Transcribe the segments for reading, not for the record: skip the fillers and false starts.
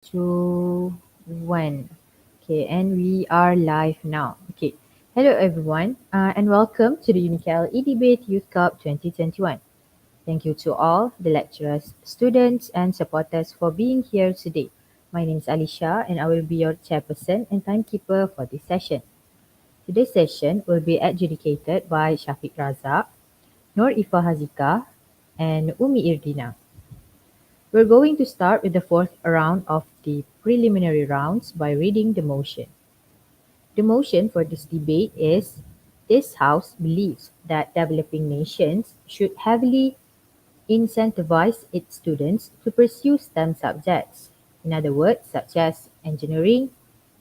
Two, one. Okay, and we are live now. Okay, hello everyone, and welcome to the Unical eDebate Youth Cup 2021. Thank you to all the lecturers, students, and supporters for being here today. My name is Alicia, and I will be your chairperson and timekeeper for this session. Today's session will be adjudicated by Shafiq Razak, Nur Ifa Hazika, and Umi Irdina. We're going to start with the fourth round of the preliminary rounds by reading the motion. The motion for this debate is this House believes that developing nations should heavily incentivize its students to pursue STEM subjects, in other words, such as engineering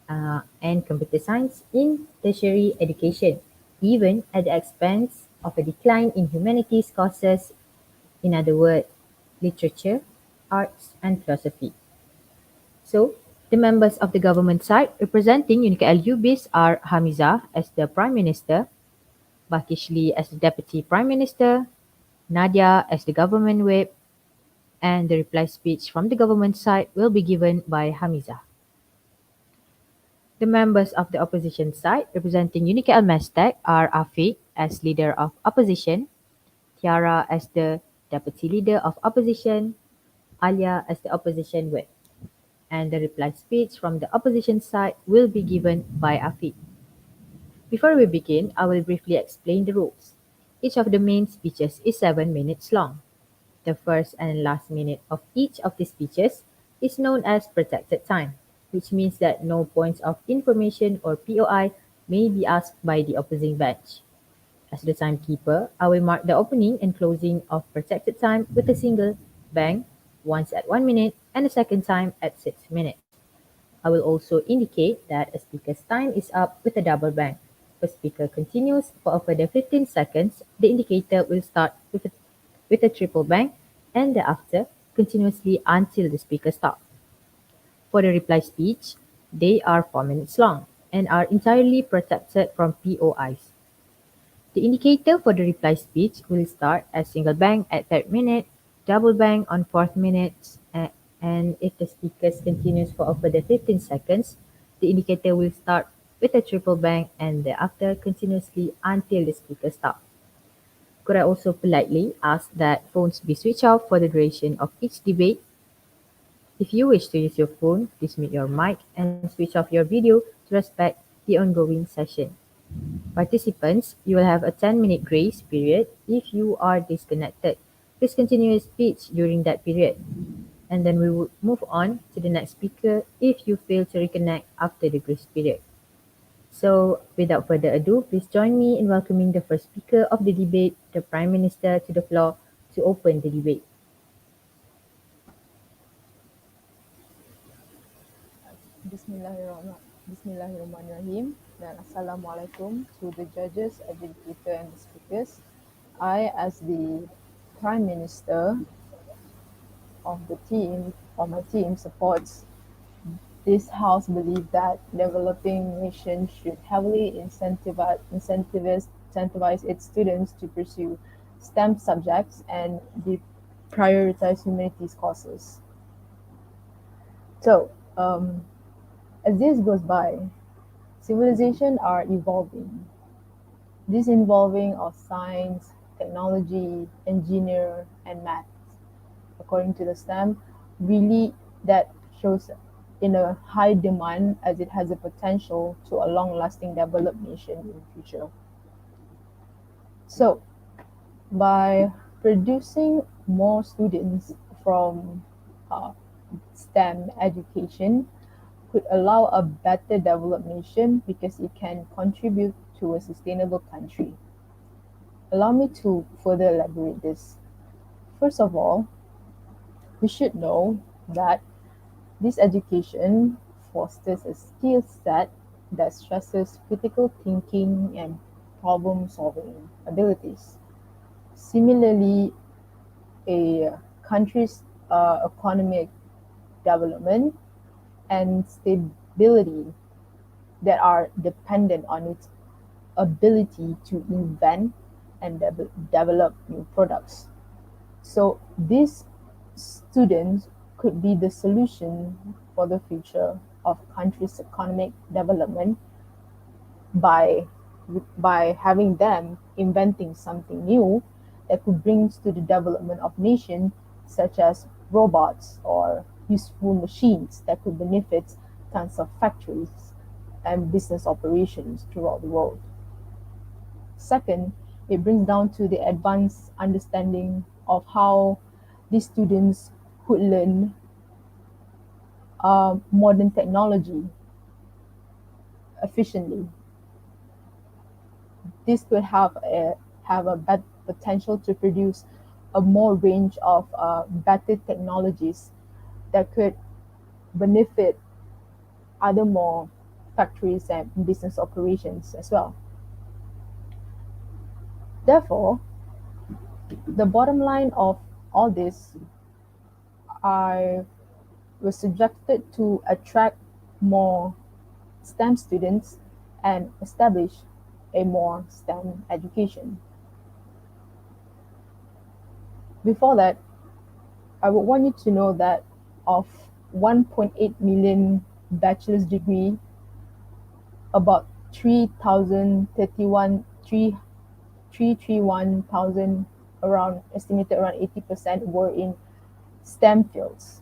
and computer science in tertiary education, even at the expense of a decline in humanities courses, in other words, literature, arts, and philosophy. So, the members of the government side representing Unica Al-Ubis are Hamiza as the Prime Minister, Bakishli as the Deputy Prime Minister, Nadia as the Government Whip, and the reply speech from the government side will be given by Hamiza. The members of the opposition side representing Unica Al-Mastek are Afiq as Leader of Opposition, Tiara as the Deputy Leader of Opposition, Alia as the Opposition Whip. And the reply speech from the opposition side will be given by Afiq. Before we begin, I will briefly explain the rules. Each of the main speeches is 7 minutes long. The first and last minute of each of the speeches is known as protected time, which means that no points of information or POI may be asked by the opposing bench. As the timekeeper, I will mark the opening and closing of protected time with a single bang, once at 1 minute and a second time at 6 minutes. I will also indicate that a speaker's time is up with a double bang. If a speaker continues for a further 15 seconds, the indicator will start with a triple bang and thereafter continuously until the speaker stops. For the reply speech, they are 4 minutes long and are entirely protected from POIs. The indicator for the reply speech will start as single bang at third minute, double bang on fourth minute, and if the speaker continues for a further 15 seconds, the indicator will start with a triple bang and thereafter continuously until the speaker stops. Could I also politely ask that phones be switched off for the duration of each debate? If you wish to use your phone, please mute your mic and switch off your video to respect the ongoing session. Participants, you will have a 10-minute grace period if you are disconnected. Please continue your speech during that period, and then we will move on to the next speaker if you fail to reconnect after the grace period. So, without further ado, please join me in welcoming the first speaker of the debate, the Prime Minister, to the floor to open the debate. Bismillahirrahmanirrahim dan Assalamualaikum to the judges, adjudicator and the speakers. I, as the Prime Minister of the team, or my team, supports this House belief that developing nations should heavily incentivize its students to pursue STEM subjects and prioritize humanities courses. So, as this goes by, civilizations are evolving. This involving of science, technology, engineer, and math. According to the STEM, really that shows in a high demand as it has a potential to a long-lasting developed nation in the future. So, by producing more students from STEM education, could allow a better developed nation because it can contribute to a sustainable country. Allow me to further elaborate this. First of all, we should know that this education fosters a skill set that stresses critical thinking and problem-solving abilities. Similarly, a country's economic development and stability that are dependent on its ability to invent and develop new products. So these students could be the solution for the future of country's economic development by having them inventing something new that could bring to the development of nations, such as robots or useful machines that could benefit tons of factories and business operations throughout the world. Second, it brings down to the advanced understanding of how these students could learn modern technology efficiently. This could have a potential to produce a more range of better technologies that could benefit other more factories and business operations as well. Therefore, the bottom line of all this are was subjected to attract more STEM students and establish a more STEM education. Before that, I would want you to know that of 1.8 million bachelor's degree, about 3,031 331,000 around estimated around 80% were in STEM fields.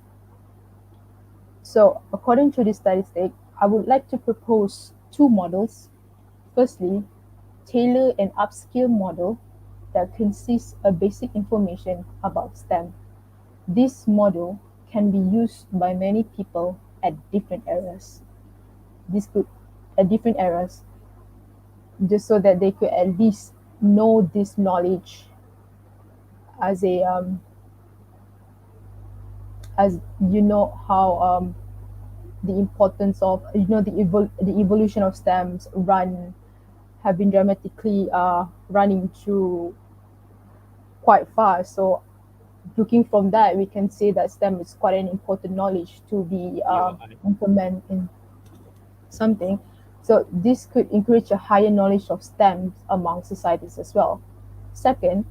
So according to this statistic, I would like to propose two models. Firstly, tailor an upskill model that consists of basic information about STEM. This model can be used by many people at different eras. This could at different eras, just so that they could at least know this knowledge as a as you know how the importance of the evolution of STEMs run have been dramatically running through quite fast. So looking from that, we can say that STEM is quite an important knowledge to be implemented in something. So this could encourage a higher knowledge of STEM among societies as well. Second,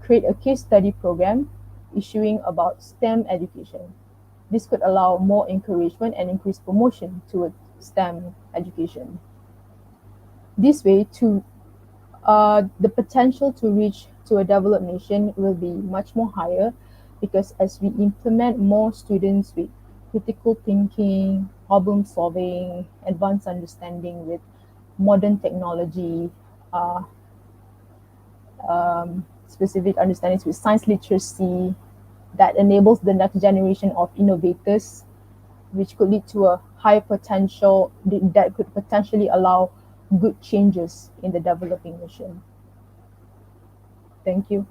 create a case study program issuing about STEM education. This could allow more encouragement and increased promotion to STEM education. This way, the potential to reach to a developed nation will be much more higher, because as we implement more students with critical thinking, problem solving, advanced understanding with modern technology, uh, specific understandings with science literacy, that enables the next generation of innovators, which could lead to a high potential that could potentially allow good changes in the developing nation. Thank you.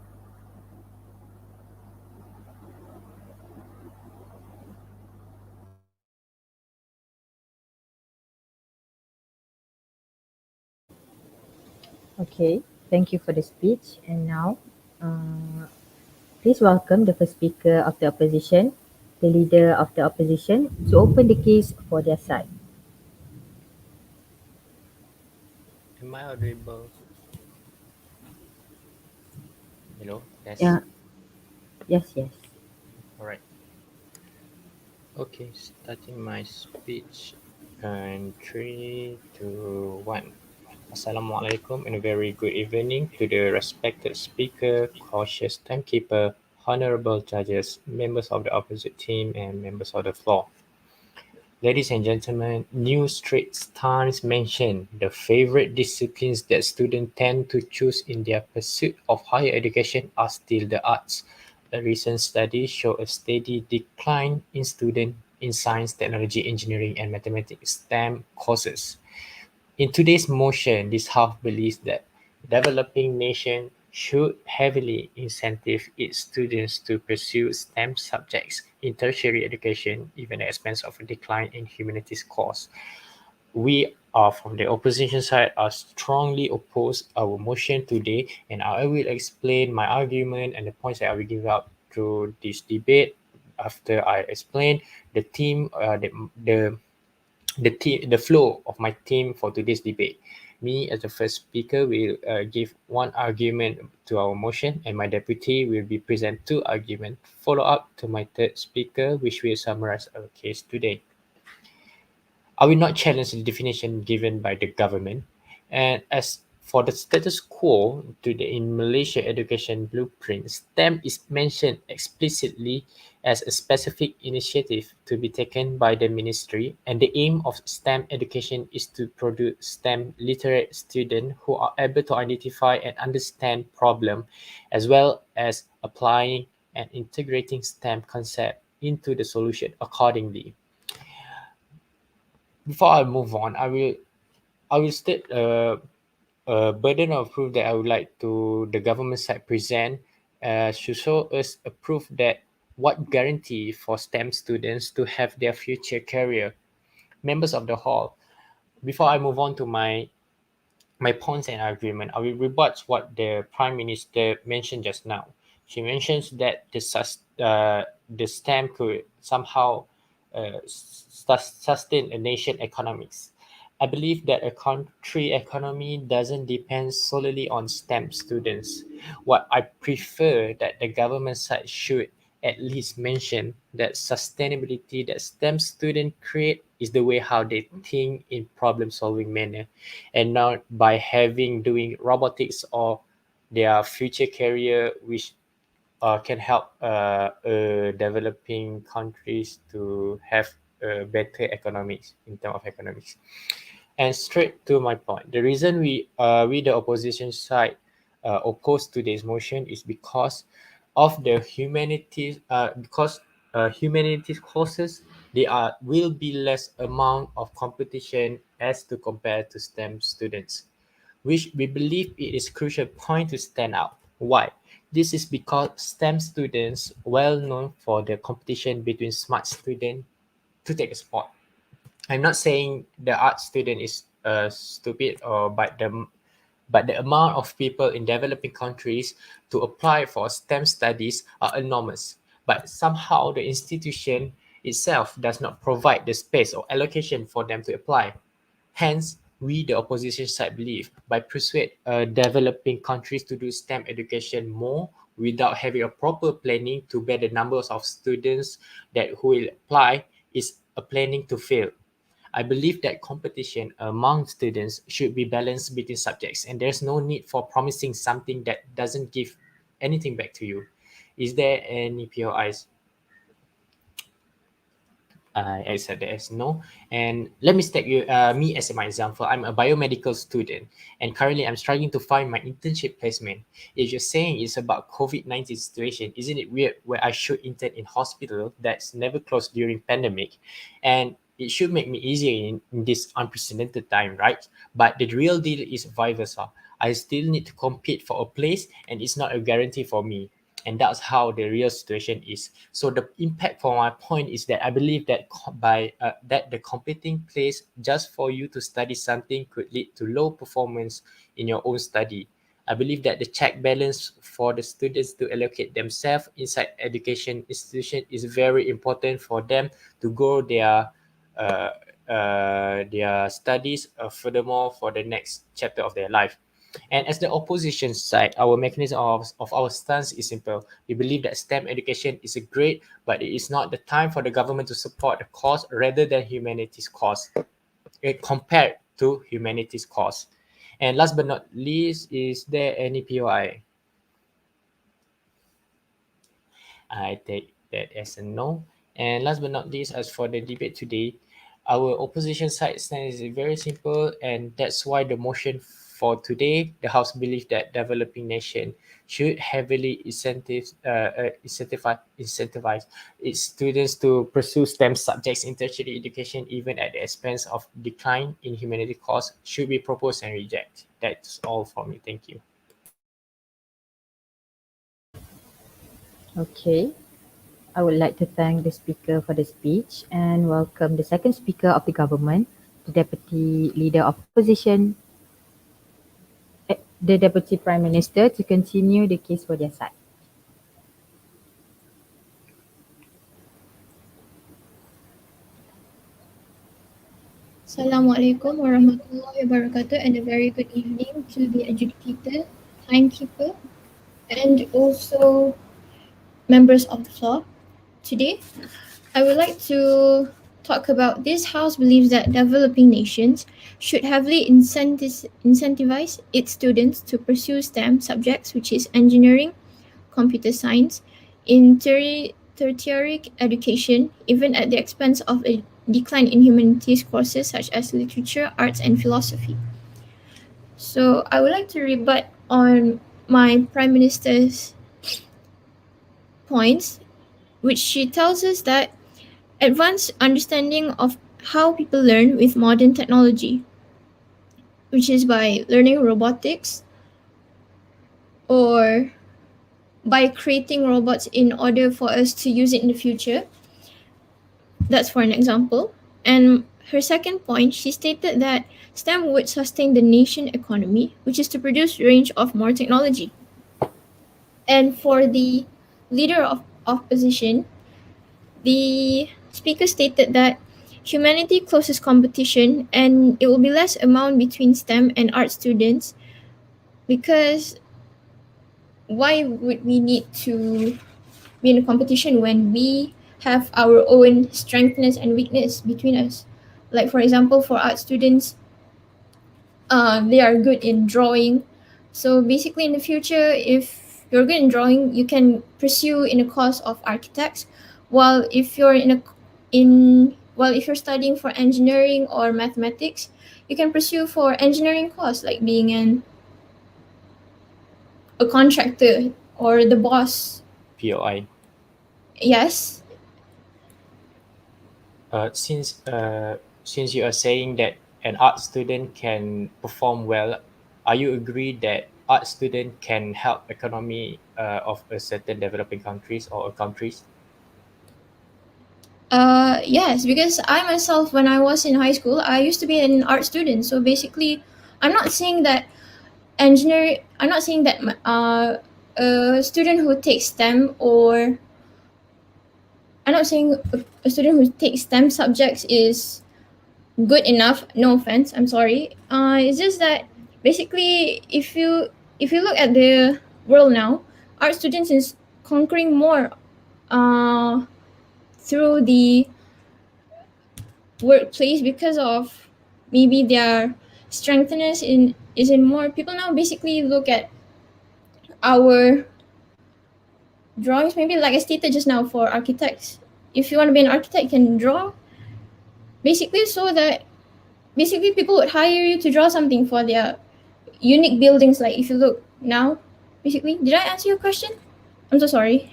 Okay, thank you for the speech. And now, uh, please welcome the first speaker of the opposition, the leader of the opposition, to open the case for their side. Am I audible? Hello? Yes. Yeah, yes, yes. All right. Okay, starting my speech. And three, two, one. Assalamualaikum and a very good evening to the respected speaker, cautious timekeeper, honorable judges, members of the opposite team, and members of the floor. Ladies and gentlemen, new Straits Times mentioned the favorite disciplines that students tend to choose in their pursuit of higher education are still the arts. A recent study showed a steady decline in students in science, technology, engineering, and mathematics STEM courses. In today's motion, this House believes that developing nations should heavily incentive its students to pursue STEM subjects in tertiary education, even at the expense of a decline in humanities course. We are from the opposition side are strongly opposed our motion today, and I will explain my argument and the points that I will give out through this debate. After I explain the team, the flow of my team for today's debate. Me as the first speaker will give one argument to our motion, and my deputy will be present two arguments, follow up to my third speaker, which will summarize our case today. I will not challenge the definition given by the government. And as for the status quo to the in Malaysia education blueprint, STEM is mentioned explicitly as a specific initiative to be taken by the ministry, and the aim of STEM education is to produce STEM literate students who are able to identify and understand problem as well as applying and integrating STEM concept into the solution accordingly. Before I move on, I will state a burden of proof that I would like to the government side present to show us a proof that what guarantee for STEM students to have their future career. Members of the hall, before I move on to my points and argument, I will rebut what the Prime Minister mentioned just now. She mentions that the stamp could somehow sustain a nation economics. I believe that a country economy doesn't depend solely on STEM students. What I prefer that the government side should at least mention that sustainability that STEM students create is the way how they think in problem solving manner, and not by having doing robotics or their future career which can help developing countries to have better economics in terms of economics. And straight to my point, the reason we the opposition side oppose today's motion is because of the humanities because humanities courses, they are will be less amount of competition as to compare to STEM students, which we believe it is crucial point to stand out. Why? This is because STEM students well known for the competition between smart students to take a spot. I'm not saying the art student is stupid, or but the amount of people in developing countries to apply for STEM studies are enormous. But somehow the institution itself does not provide the space or allocation for them to apply. Hence, we, the opposition side, believe by persuade developing countries to do STEM education more without having a proper planning to bear the numbers of students that who will apply is a planning to fail. I believe that competition among students should be balanced between subjects, and there's no need for promising something that doesn't give anything back to you. Is there any POIs? I accept that as no. And let me take you, me as my example. I'm a biomedical student, and currently I'm struggling to find my internship placement. If you're saying it's about COVID-19 situation, isn't it weird where I should intern in hospital that's never closed during pandemic, and it should make me easier in this unprecedented time, right? But the real deal is vice versa. I still need to compete for a place, and it's not a guarantee for me, and that's how the real situation is. So the impact for my point is that I believe that by that the competing place just for you to study something could lead to low performance in your own study. I believe that the check balance for the students to allocate themselves inside education institution is very important for them to go uh, their studies furthermore for the next chapter of their life. And as the opposition side, our mechanism of our stance is simple. We believe that STEM education is a great, but it is not the time for the government to support the cause rather than humanities cause, compared to humanities cause. And last but not least, is there any POI? I take that as a no. And last but not least, as for the debate today, our opposition side stance is very simple, and that's why the motion for today, the House believes that developing nation should heavily incentivize its students to pursue STEM subjects in tertiary education, even at the expense of decline in humanity course, should be proposed and reject. That's all for me. Thank you. Okay. I would like to thank the speaker for the speech and welcome the second speaker of the government, the Deputy Leader of Opposition, the Deputy Prime Minister, to continue the case for their side. Assalamualaikum warahmatullahi wabarakatuh, and a very good evening to the educated, timekeeper, and also members of the floor. Today, I would like to talk about this house believes that developing nations should heavily incentivize its students to pursue STEM subjects, which is engineering, computer science, in tertiary education, even at the expense of a decline in humanities courses such as literature, arts, and philosophy. So I would like to rebut on my Prime Minister's points, which she tells us that advanced understanding of how people learn with modern technology, which is by learning robotics or by creating robots in order for us to use it in the future. That's for an example. And her second point, she stated that STEM would sustain the nation economy, which is to produce range of more technology. And for the leader of opposition, the speaker stated that humanity closes competition and it will be less amount between STEM and art students because why would we need to be in a competition when we have our own strengths and weakness between us? Like for example, for art students, they are good in drawing. So basically, in the future, if you're good in drawing, you can pursue in a course of architects. While if you're if you're studying for engineering or mathematics, you can pursue for engineering course like being a contractor or the boss. POI. Yes. Since you are saying that an art student can perform well, are you agree that art student can help economy of a certain developing countries or countries? Yes, because I myself, when I was in high school, I used to be an art student. So basically, I'm not saying that I'm not saying that a student who takes STEM or I'm not saying a student who takes STEM subjects is good enough. No offense, I'm sorry. It's just that basically, if you look at the world now, art students is conquering more uh, through the workplace because of maybe their strengthness in is in more people now basically look at our drawings, maybe like I stated just now for architects. If you want to be an architect, you can draw basically so that basically people would hire you to draw something for their unique buildings. Like if you look now, basically, did I answer your question? I'm so sorry.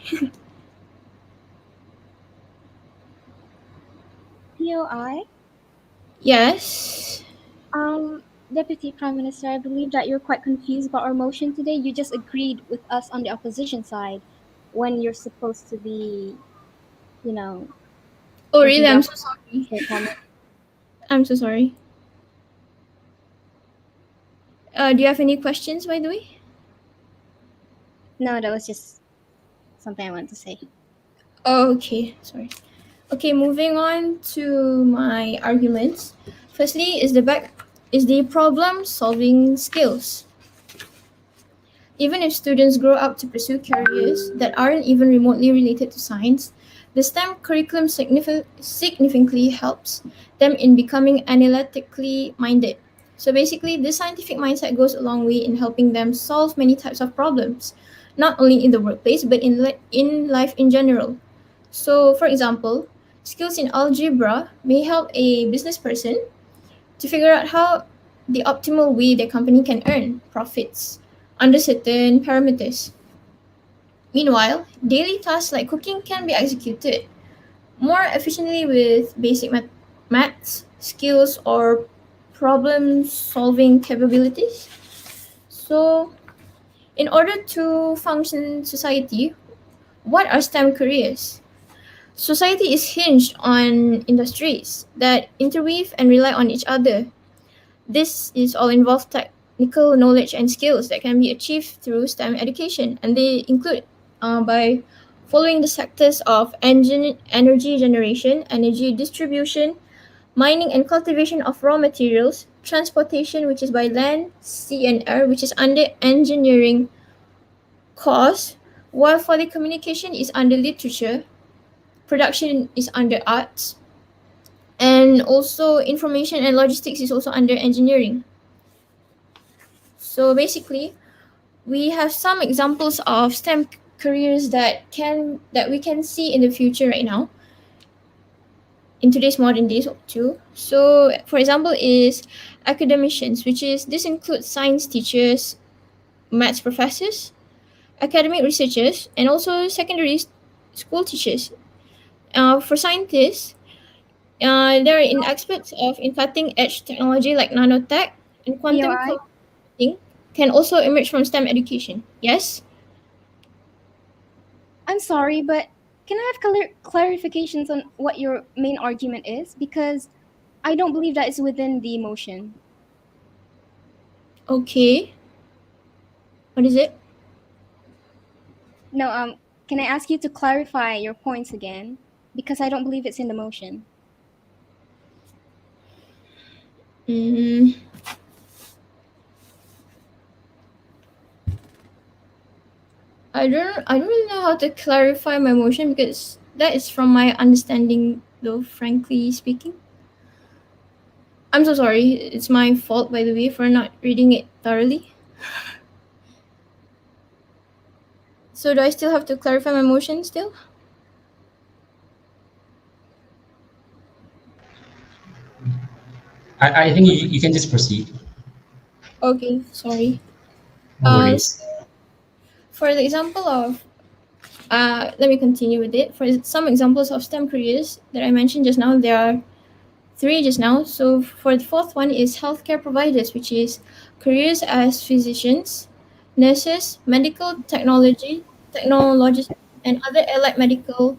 POI. Yes. Um, Deputy Prime Minister, I believe that you're quite confused about our motion today. You just agreed with us on the opposition side when you're supposed to be, you know, Oh really? taking I'm down so sorry. their comment. I'm so sorry. Do you have any questions, by the way? No, that was just something I wanted to say. Oh, okay. Sorry. Okay, moving on to my arguments. Firstly, is the problem solving skills. Even if students grow up to pursue careers that aren't even remotely related to science, the STEM curriculum significantly helps them in becoming analytically minded. So basically, this scientific mindset goes a long way in helping them solve many types of problems, not only in the workplace but in life in general. So, for example, skills in algebra may help a business person to figure out how the optimal way their company can earn profits under certain parameters. Meanwhile, daily tasks like cooking can be executed more efficiently with basic maths skills or problem solving capabilities. So, in order to function in society, what are STEM careers? Society is hinged on industries that interweave and rely on each other. This is all involve technical knowledge and skills that can be achieved through STEM education, and they include by following the sectors of energy generation, energy distribution, mining and cultivation of raw materials, transportation, which is by land, sea, and air, which is under engineering course, while for the communication is under literature, production is under arts, And also information and logistics is also under engineering. So basically, we have some examples of STEM careers that we can see in the future right now in today's modern days too. So for example is academicians, which is this includes science teachers, maths professors, academic researchers, and also school teachers. For scientists, they're in experts of in cutting edge technology like nanotech and quantum AOI. computing can also emerge from STEM education. Yes. I'm sorry, but can I have clarifications on what your main argument is? Because I don't believe that is within the motion. Okay. What is it? No, can I ask you to clarify your points again? Because I don't believe it's in the motion. Mm, I don't really know how to clarify my motion because that is from my understanding though, frankly speaking. I'm so sorry. It's my fault by the way for not reading it thoroughly. So do I still have to clarify my motion still? I think you can just proceed. Okay, sorry. No So worries. for the example of let me continue with it. For some examples of STEM careers that I mentioned just now, there are three just now. So for the fourth one is healthcare providers, which is careers as physicians, nurses, medical technologists, and other allied medical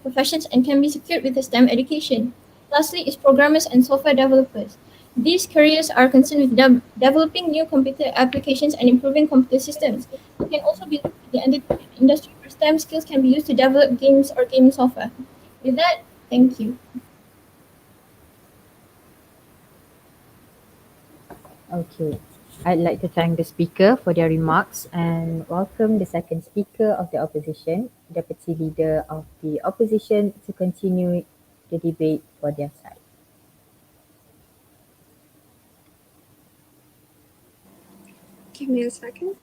professions, and can be secured with a STEM education. Lastly, is programmers and software developers. These careers are concerned with developing new computer applications and improving computer systems. It can also be looked at the entertainment industry where STEM skills can be used to develop games or gaming software. With that, thank you. Okay. I'd like to thank the speaker for their remarks and welcome the second speaker of the opposition, Deputy Leader of the Opposition, to continue the debate for their side. Give me a second.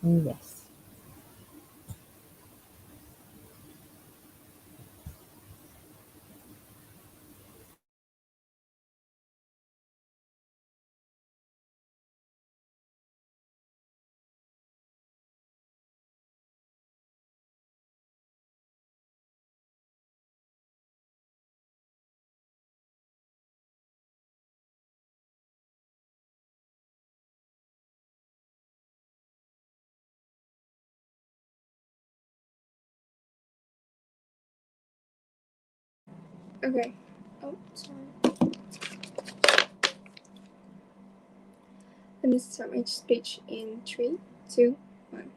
Yes. Okay. Oh, sorry. Let me start my speech in three, two, one.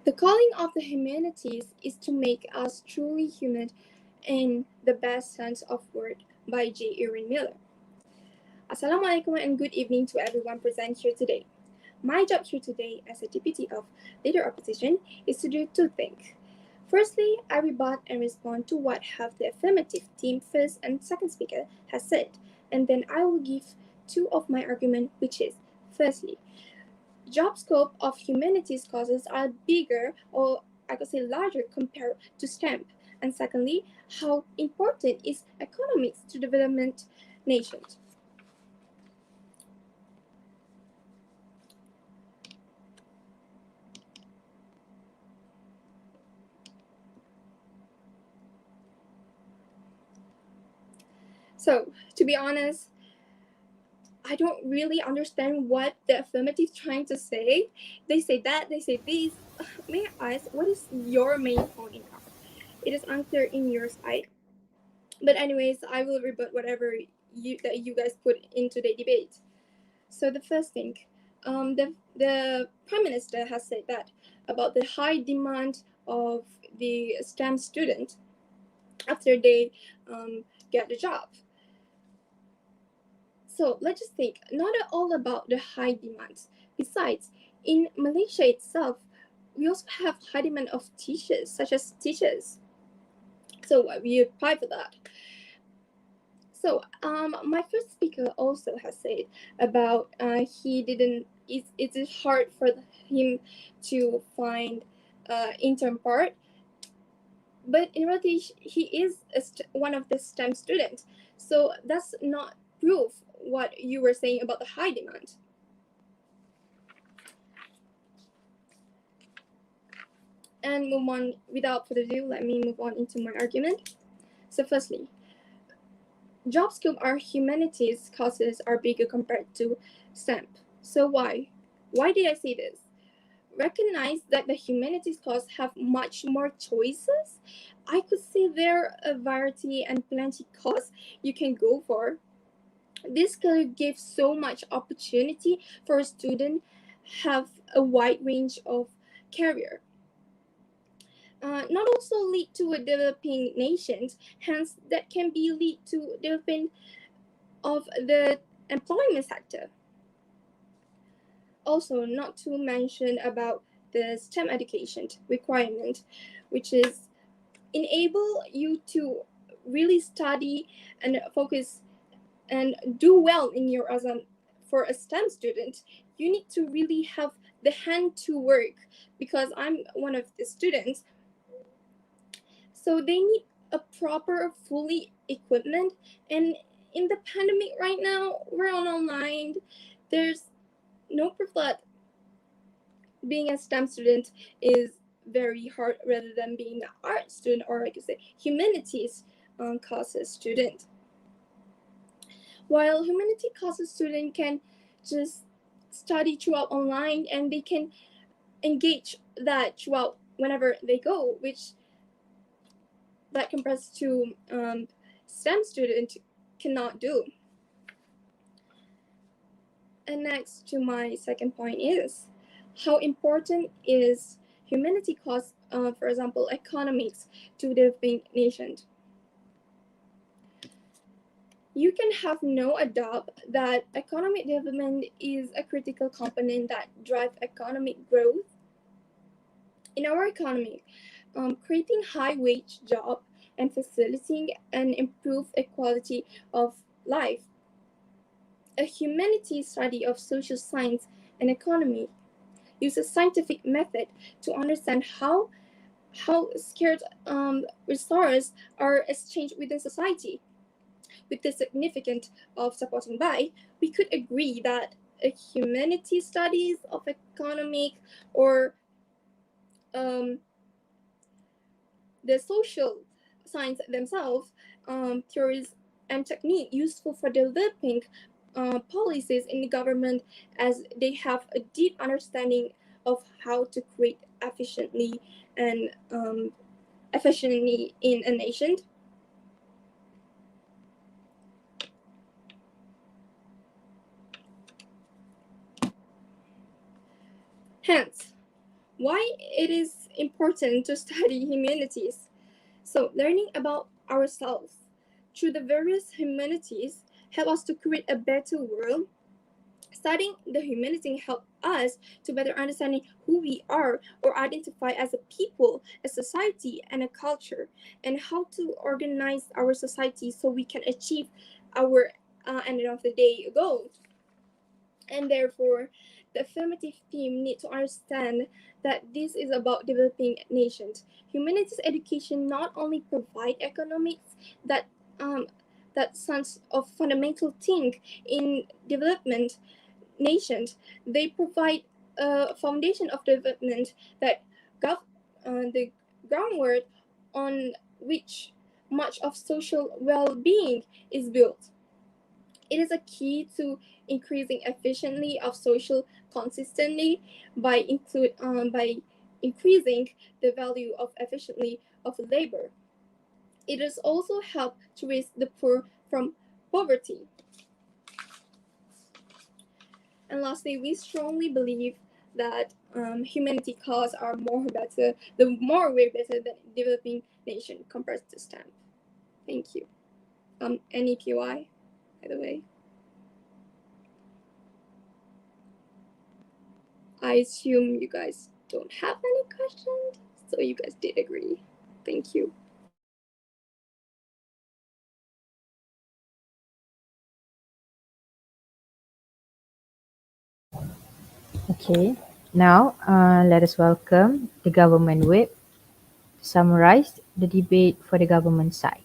The calling of the humanities is to make us truly human in the best sense of word by J. Irwin Miller. Assalamualaikum and good evening to everyone present here today. My job here today as a deputy of leader opposition is to do two things. Firstly, I rebut and respond to what half the affirmative team first and second speaker has said, and then I will give two of my argument, which is firstly, job scope of humanities courses are bigger or I could say larger compared to STEM, and secondly, how important is economics to development nations. So, to be honest, I don't really understand what the affirmative trying to say. They say that, they say this. May I ask, what is your main point? It is unclear in your side. But anyways, I will rebut whatever you guys put into the debate. So the first thing, the prime minister has said that about the high demand of the STEM student after they get the job. So let's just think, not all about the high demands. Besides, in Malaysia itself, we also have high demand of teachers, such as teachers. So we apply for that. So my first speaker also has said about he didn't. It is hard for him to find intern part, but in reality he is one of the STEM students. So that's not proof what you were saying about the high demand. And move on. Without further ado, let me move on into my argument. So firstly, job scope our humanities courses are bigger compared to STEM. So why? Why did I say this? Recognize that the humanities courses have much more choices. I could say there are a variety and plenty course you can go for. This could give so much opportunity for a student have a wide range of career. Not also lead to a developing nations, hence that can be lead to developing of the employment sector. Also, not to mention about the STEM education requirement, which is enable you to really study and focus and do well in your as a for a STEM student. You need to really have the hand to work, because I'm one of the students. So they need a proper fully equipment, and in the pandemic right now we're on online. There's no proof that being a STEM student is very hard rather than being an art student, or like I say humanities courses student. While humanity courses student can just study throughout online and they can engage that throughout whenever they go, which that compares to STEM student cannot do. And next to my second point is how important is humanity course, for example, economics to developing nations. You can have no doubt that economic development is a critical component that drives economic growth in our economy. Creating high wage job and facilitating an improved equality of life. A humanities study of social science and economy uses scientific method to understand how scarce resources are exchanged within society. With the significance of supporting by, we could agree that a humanity studies of economic or um, the social science themselves, theories and technique useful for developing policies in the government, as they have a deep understanding of how to create efficiently and efficiently in a nation. Hence, why it is important to study humanities. So, learning about ourselves through the various humanities help us to create a better world. Studying the humanities help us to better understanding who we are or identify as a people, a society, and a culture, and how to organize our society so we can achieve our end of the day goals. And therefore, the affirmative theme need to understand that this is about developing nations. Humanities education not only provide economics that that sense of fundamental thing in development nations, they provide a foundation of development that the groundwork on which much of social well-being is built. It is a key to increasing efficiently of social consistently by increasing the value of efficiently of labor. It has also helped to raise the poor from poverty. And lastly, we strongly believe that humanity cause are more better, the more way better than developing nation compared to STEM. Thank you. Any PY, by the way. I assume you guys don't have any questions, so you guys did agree. Thank you. Okay, now let us welcome the government whip to summarize the debate for the government side.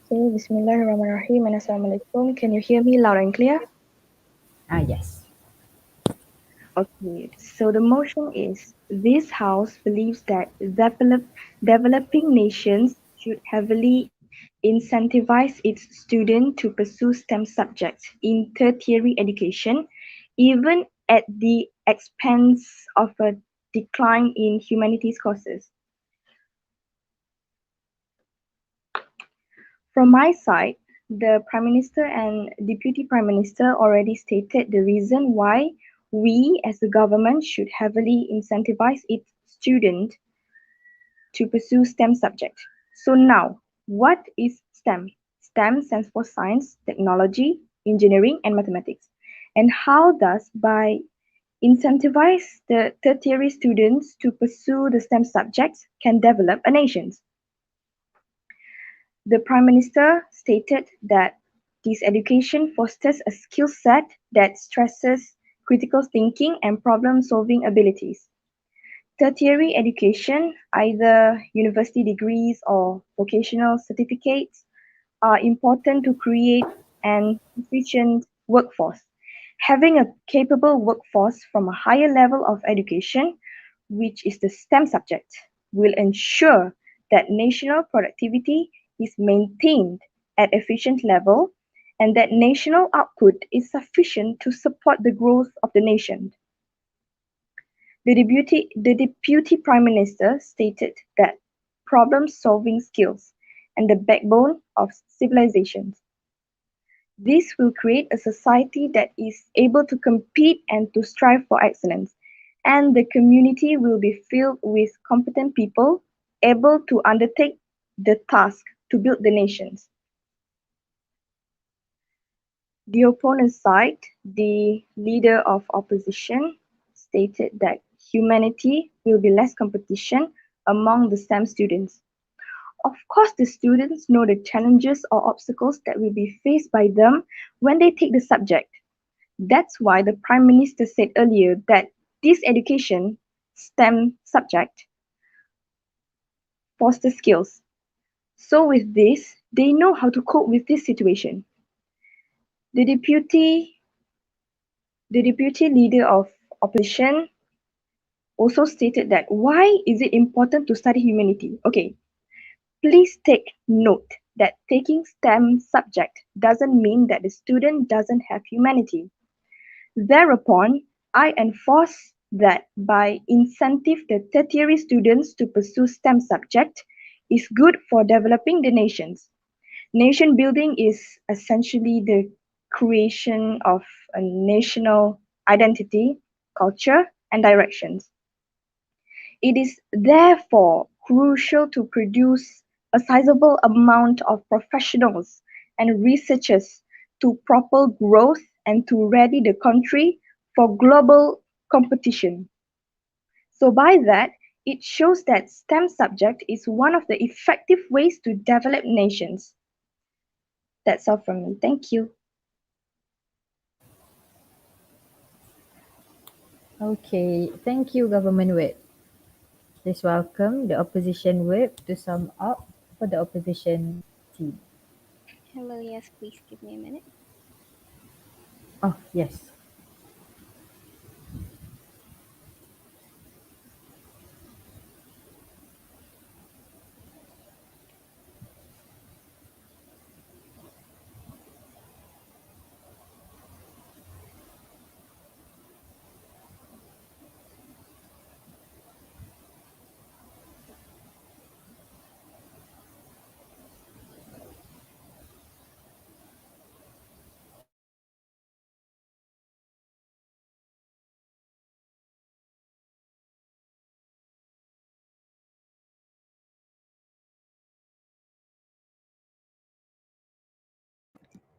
Okay, Bismillahirrahmanirrahim and Assalamualaikum. Can you hear me loud and clear? Ah, yes. Okay, so the motion is this House believes that developing nations should heavily incentivize its students to pursue STEM subjects in tertiary education, even at the expense of a decline in humanities courses. From my side, the Prime Minister and Deputy Prime Minister already stated the reason why we as the government should heavily incentivize its students to pursue STEM subject. So now, what is STEM? STEM stands for science, technology, engineering, and mathematics. And how does by incentivize the tertiary students to pursue the STEM subjects can develop a nation? The Prime Minister stated that this education fosters a skill set that stresses critical thinking and problem-solving abilities. Tertiary education, either university degrees or vocational certificates, are important to create an efficient workforce. Having a capable workforce from a higher level of education, which is the STEM subject, will ensure that national productivity is maintained at efficient level and that national output is sufficient to support the growth of the nation. The Deputy Prime Minister stated that problem-solving skills and the backbone of civilizations. This will create a society that is able to compete and to strive for excellence, and the community will be filled with competent people able to undertake the task to build the nations. The opponent side, the leader of opposition, stated that humanity will be less competition among the STEM students. Of course, the students know the challenges or obstacles that will be faced by them when they take the subject. That's why the Prime Minister said earlier that this education, STEM subject, fosters skills. So with this, they know how to cope with this situation. The deputy, the deputy leader of opposition also stated that why is it important to study humanity? Okay, please take note that taking STEM subject doesn't mean that the student doesn't have humanity. Thereupon, I enforce that by incentive the tertiary students to pursue STEM subject is good for developing the nations. Nation building is essentially the creation of a national identity, culture, and directions. It is therefore crucial to produce a sizable amount of professionals and researchers to propel growth and to ready the country for global competition. So by that, it shows that STEM subject is one of the effective ways to develop nations. That's all from me. Thank you. Okay, thank you, government whip. Please welcome the opposition whip to sum up for the opposition team. Hello, yes, please give me a minute. Oh, yes.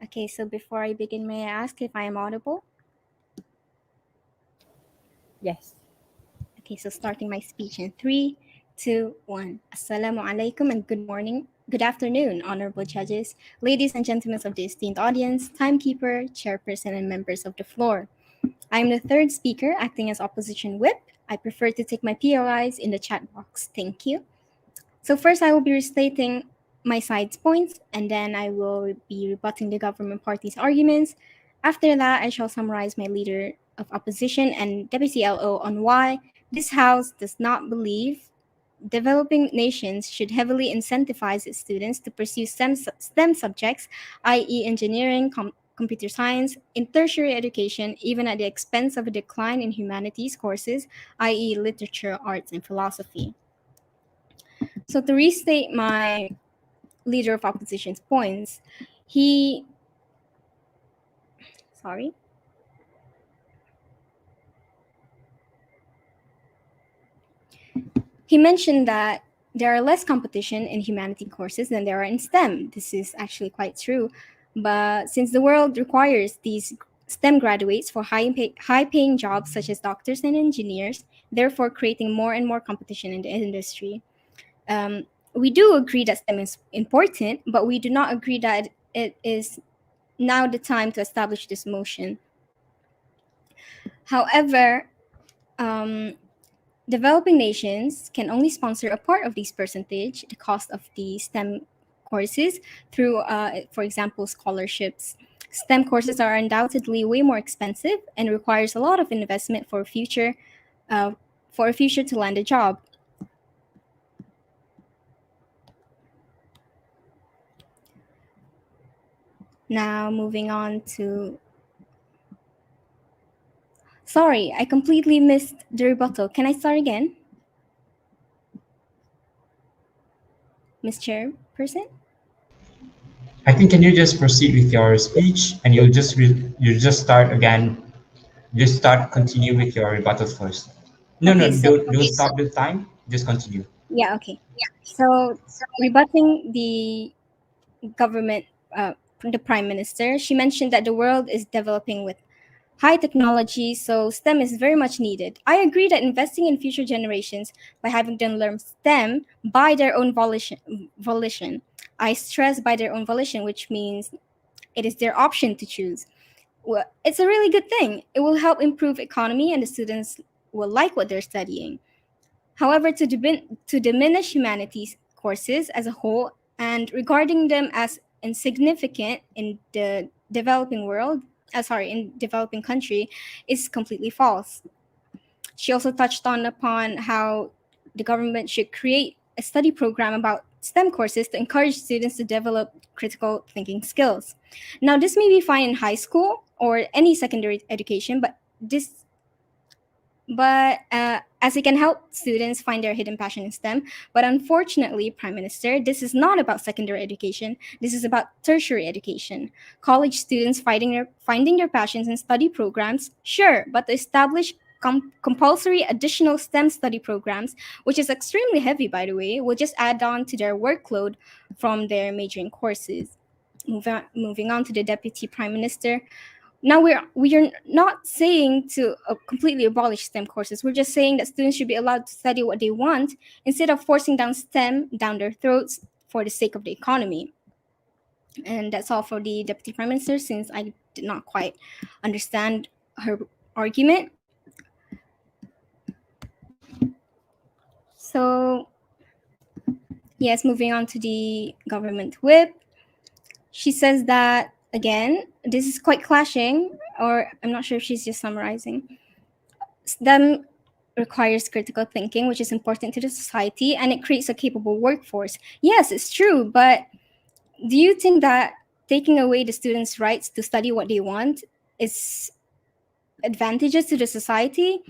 Okay, so before I begin, may I ask if I am audible? Yes. Okay, so starting my speech in three, two, one. Assalamu alaikum and good morning. Good afternoon, honorable judges, ladies and gentlemen of the esteemed audience, timekeeper, chairperson, and members of the floor. I am the third speaker acting as opposition whip. I prefer to take my POIs in the chat box. Thank you. So first I will be restating my side's points, and then I will be rebutting the government party's arguments. After that, I shall summarize my leader of opposition and Deputy LO on why this House does not believe developing nations should heavily incentivize its students to pursue STEM subjects, i.e., engineering, computer science, in tertiary education, even at the expense of a decline in humanities courses, i.e., literature, arts, and philosophy. So, to restate my leader of opposition's points, he sorry he mentioned that there are less competition in humanity courses than there are in STEM. This is actually quite true. But since the world requires these STEM graduates for high paying jobs such as doctors and engineers, therefore creating more and more competition in the industry. We do agree that STEM is important, but we do not agree that it is now the time to establish this motion. However, um, developing nations can only sponsor a part of this percentage, the cost of the STEM courses, through, for example, scholarships. STEM courses are undoubtedly way more expensive and requires a lot of investment uh, for a future to land a job. Now, moving on to. Sorry, I completely missed the rebuttal. Can I start again? Miss Chairperson? I think can you just proceed with your speech and you'll just start again. Just start continue with your rebuttal first. No, no, Okay, so don't stop the time. Just continue. yeah, okay. So rebutting the government, the prime minister, she mentioned that the world is developing with high technology, so STEM is very much needed. I agree that investing in future generations by having them learn STEM by their own volition. I stress by their own volition, which means it is their option to choose. Well, it's a really good thing. It will help improve economy and the students will like what they're studying. However, to diminish humanities courses as a whole and regarding them as insignificant in the developing world, in developing country, is completely false. She also touched on upon how the government should create a study program about STEM courses to encourage students to develop critical thinking skills. Now, this may be fine in high school or any secondary education, but as it can help students find their hidden passion in STEM. But unfortunately, Prime Minister, this is not about secondary education. This is about tertiary education. College students finding their passions in study programs, sure, but to establish compulsory additional STEM study programs, which is extremely heavy, by the way, will just add on to their workload from their majoring courses. Moving on to the Deputy Prime Minister, now we are not saying to completely abolish STEM courses. We're just saying that students should be allowed to study what they want instead of forcing down STEM down their throats for the sake of the economy. And that's all for the Deputy Prime Minister, since I did not quite understand her argument. So yes, moving on to the government whip. She says that again, this is quite clashing, or I'm not sure if she's just summarizing. STEM requires critical thinking, which is important to the society, and it creates a capable workforce. Yes, it's true, but do you think that taking away the students' rights to study what they want is advantageous to the society?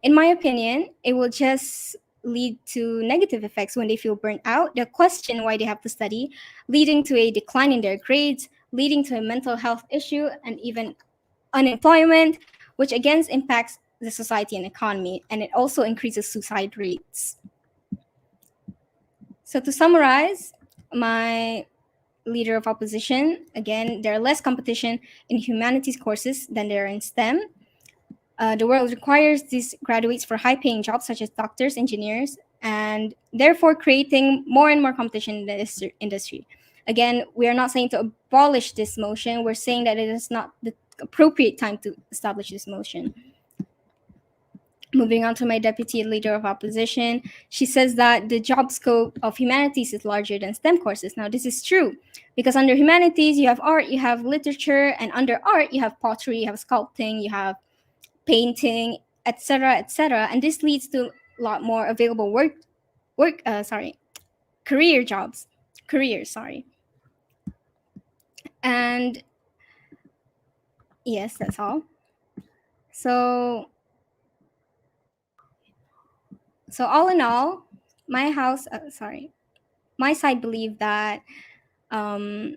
In my opinion, it will just lead to negative effects when they feel burnt out. They'll question why they have to study, leading to a decline in their grades, leading to a mental health issue, and even unemployment, which again impacts the society and economy, and it also increases suicide rates. So to summarize, my leader of opposition, again, there are less competition in humanities courses than there are in STEM. The world requires these graduates for high-paying jobs such as doctors, engineers, and therefore creating more and more competition in the industry. Again, we are not saying to abolish this motion, we're saying that it is not the appropriate time to establish this motion. Moving on to my deputy leader of opposition, she says that the job scope of humanities is larger than STEM courses. Now, this is true because under humanities, you have art, you have literature, and under art, you have pottery, you have sculpting, you have painting, etc., etc. And this leads to a lot more available career jobs, careers, sorry. And yes, that's all. So, so all in all, my house, my side believe that um,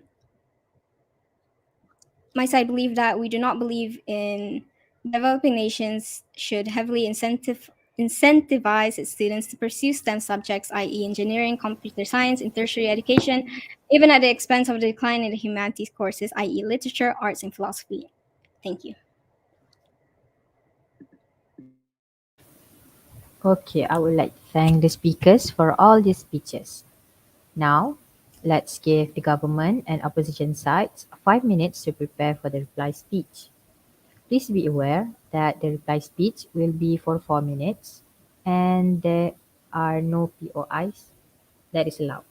my side believe that we do not believe in developing nations should heavily incentivize its students to pursue STEM subjects, i.e., engineering, computer science, and tertiary education, even at the expense of the decline in the humanities courses, i.e., literature, arts, and philosophy. Thank you. Okay, I would like to thank the speakers for all these speeches. Now, let's give the government and opposition sides 5 minutes to prepare for the reply speech. Please be aware that the reply speech will be for 4 minutes and there are no POIs that is allowed.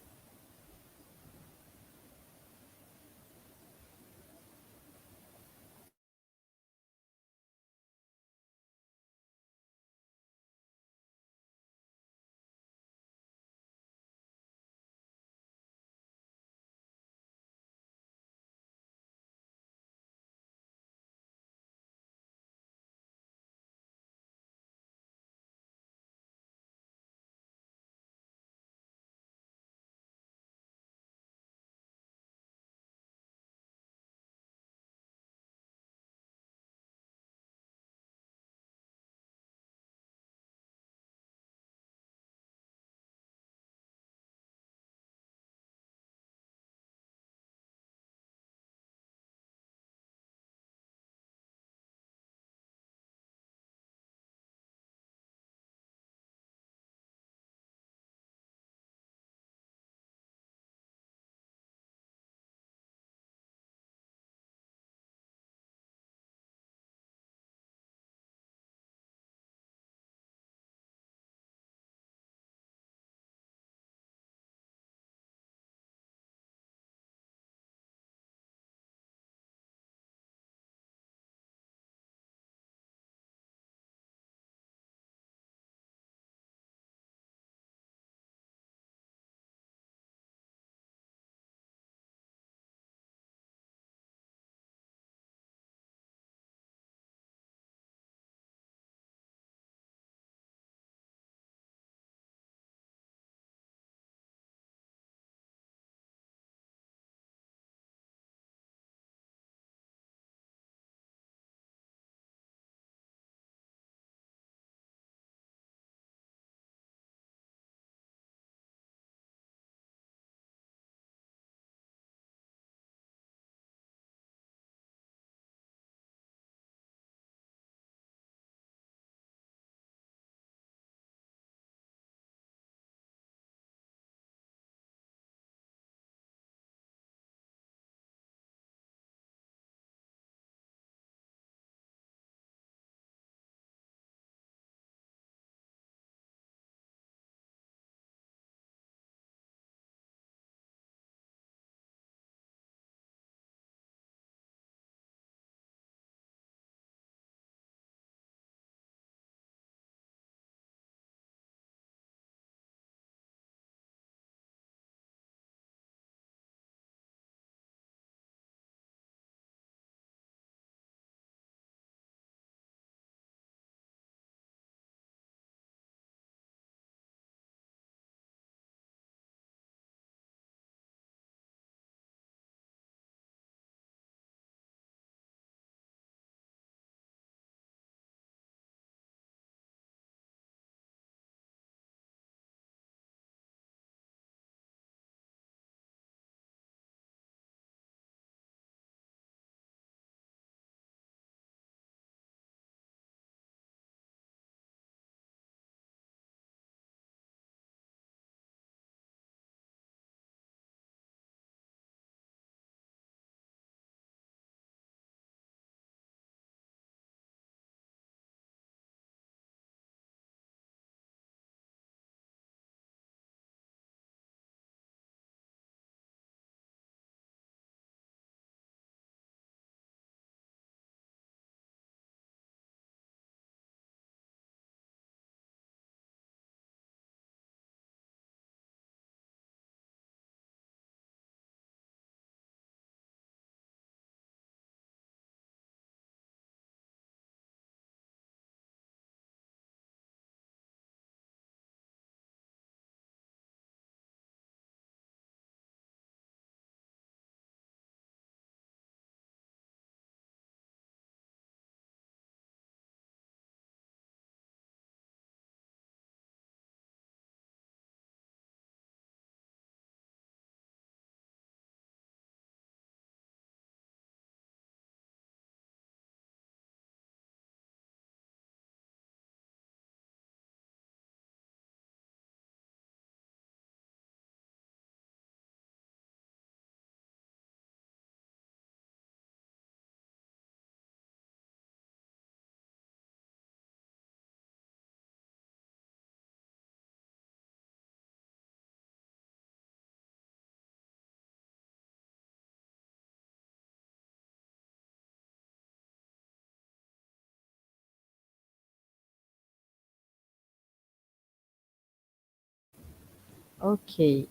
Okay,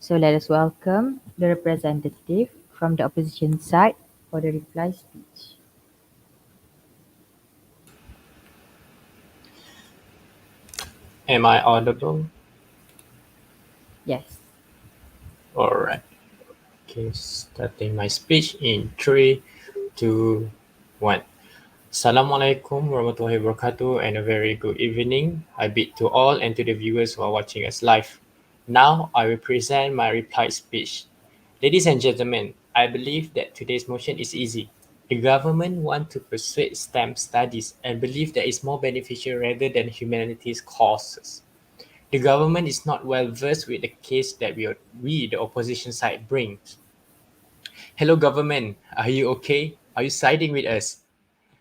so let us welcome the representative from the opposition side for the reply speech. Am I audible? Yes. Alright. Okay, starting my speech in 3, 2, 1. Assalamualaikum warahmatullahi wabarakatuh and a very good evening. I bid to all and to the viewers who are watching us live. Now I will present my reply speech. Ladies and gentlemen, I believe that today's motion is easy. The government want to persuade STEM studies and believe that it's more beneficial rather than humanities courses. The government is not well versed with the case that we the opposition side brings. Hello government, are you okay? Are you siding with us?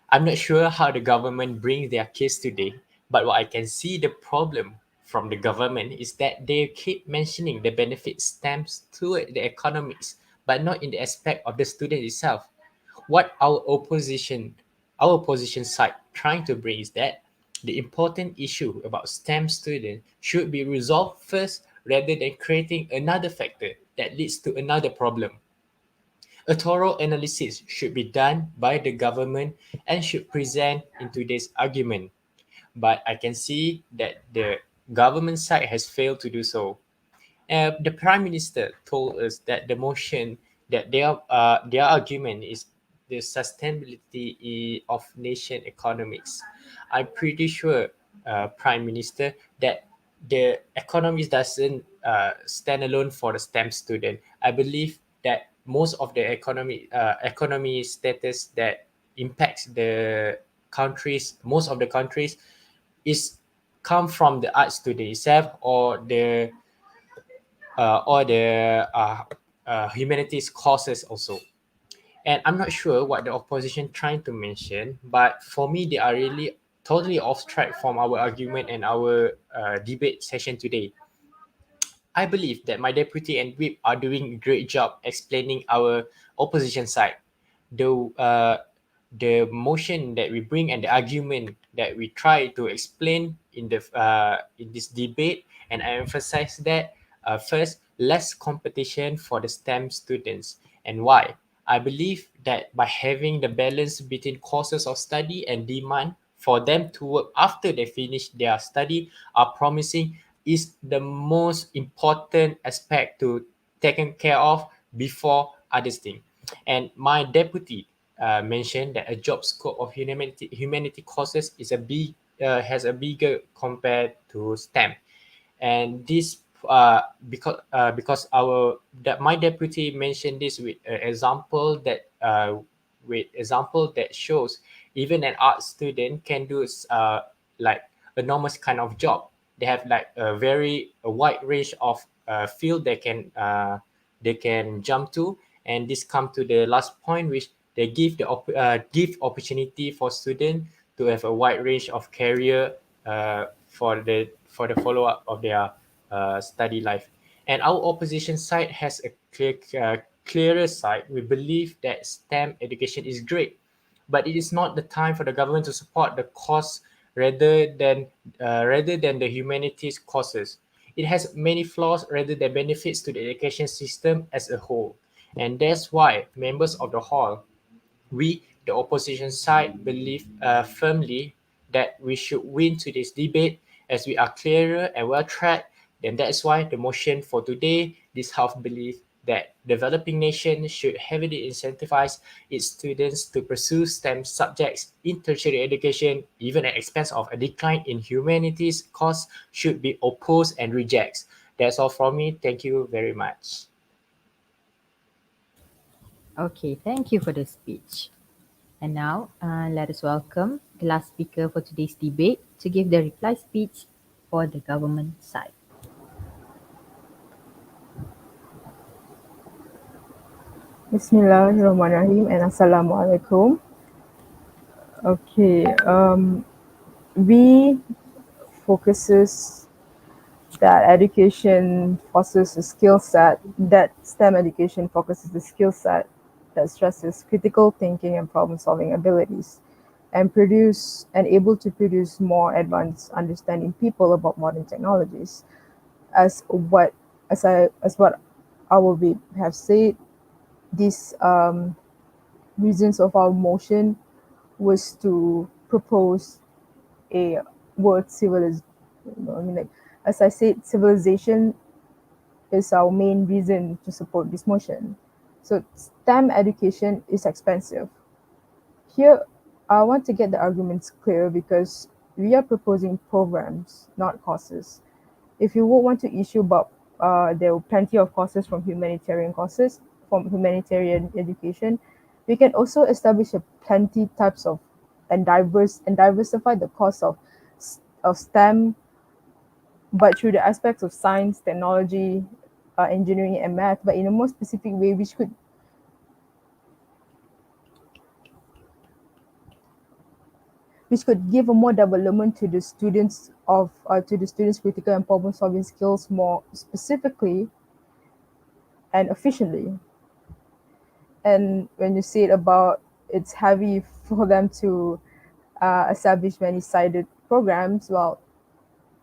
I'm not sure how the government brings their case today, but what I can see the problem from the government is that they keep mentioning the benefit stems to the economics, but not in the aspect of the student itself. What our opposition side trying to bring is that the important issue about STEM students should be resolved first rather than creating another factor that leads to another problem. A thorough analysis should be done by the government and should present in today's argument. But I can see that the government side has failed to do so. The prime minister told us that the motion that their argument is the sustainability of nation economics. I'm pretty sure, prime minister, that the economy doesn't stand alone for the STEM student. I believe that most of the economy status that impacts the countries, most of the countries, is come from the art student itself or the humanities courses also. And I'm not sure what the opposition trying to mention, but for me, they are really totally off track from our argument and our debate session today. I believe that my deputy and whip are doing a great job explaining our opposition side. The motion that we bring and the argument that we try to explain in this debate, and I emphasize that first, less competition for the STEM students. And why? I believe that by having the balance between courses of study and demand for them to work after they finish their study are promising is the most important aspect to taken care of before other things. And my deputy mentioned that a job scope of humanity courses is a big has a bigger compared to STEM, and this because our that my deputy mentioned this with an example that shows even an art student can do like a normal kind of job. They have like a wide range of field they can jump to, and this come to the last point, which they give opportunity for students to have a wide range of career for the follow up of their study life. And our opposition side has a clearer side. We believe that STEM education is great, but it is not the time for the government to support the course rather than the humanities courses. It has many flaws rather than benefits to the education system as a whole. And that's why members of the hall, we, the opposition side, believe firmly that we should win today's debate as we are clearer and well tracked. Then that's why the motion for today, this half belief that developing nations should heavily incentivize its students to pursue STEM subjects in tertiary education, even at expense of a decline in humanities course, should be opposed and rejects. That's all from me. Thank you very much. Okay, thank you for the speech. And now, let us welcome the last speaker for today's debate to give the reply speech for the government side. Bismillahirrahmanirrahim and Assalamualaikum. Okay, we focuses that education fosters a skill set, that STEM education focuses the skill set that stresses critical thinking and problem solving abilities and able to produce more advanced understanding people about modern technologies as what as what I will be have said, these reasons of our motion was to propose a world civilization. I mean, like as I said, civilization is our main reason to support this motion. So STEM education is expensive. Here, I want to get the arguments clear because we are proposing programs, not courses. If you would want to issue about, there are plenty of courses from humanitarian education. We can also establish a plenty types of and diversify the course of STEM, but through the aspects of science, technology, engineering, and math, but in a more specific way, which could give a more development to the students' critical and problem solving skills more specifically and efficiently. And when you say it about it's heavy for them to establish many sided programs, well,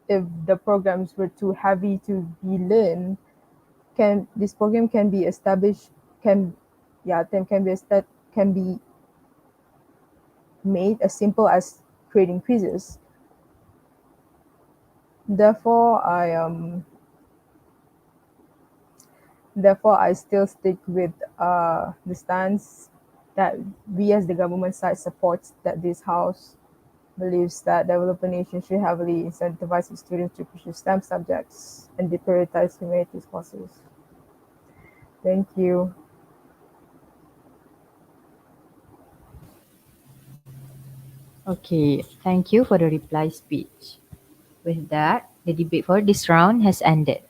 if the programs were too heavy to be learned, can this program can be established can yeah then can be made as simple as creating quizzes. Therefore, I still stick with the stance that we as the government side supports that this house believes that developing nations should heavily incentivize its students to pursue STEM subjects and deprioritize humanities courses. Thank you. Okay, thank you for the reply speech. With that, the debate for this round has ended.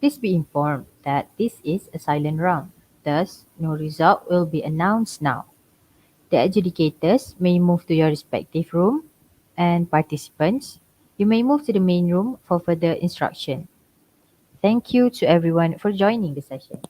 Please be informed that this is a silent round, thus, no result will be announced now. The adjudicators may move to your respective room, and participants, you may move to the main room for further instruction. Thank you to everyone for joining the session.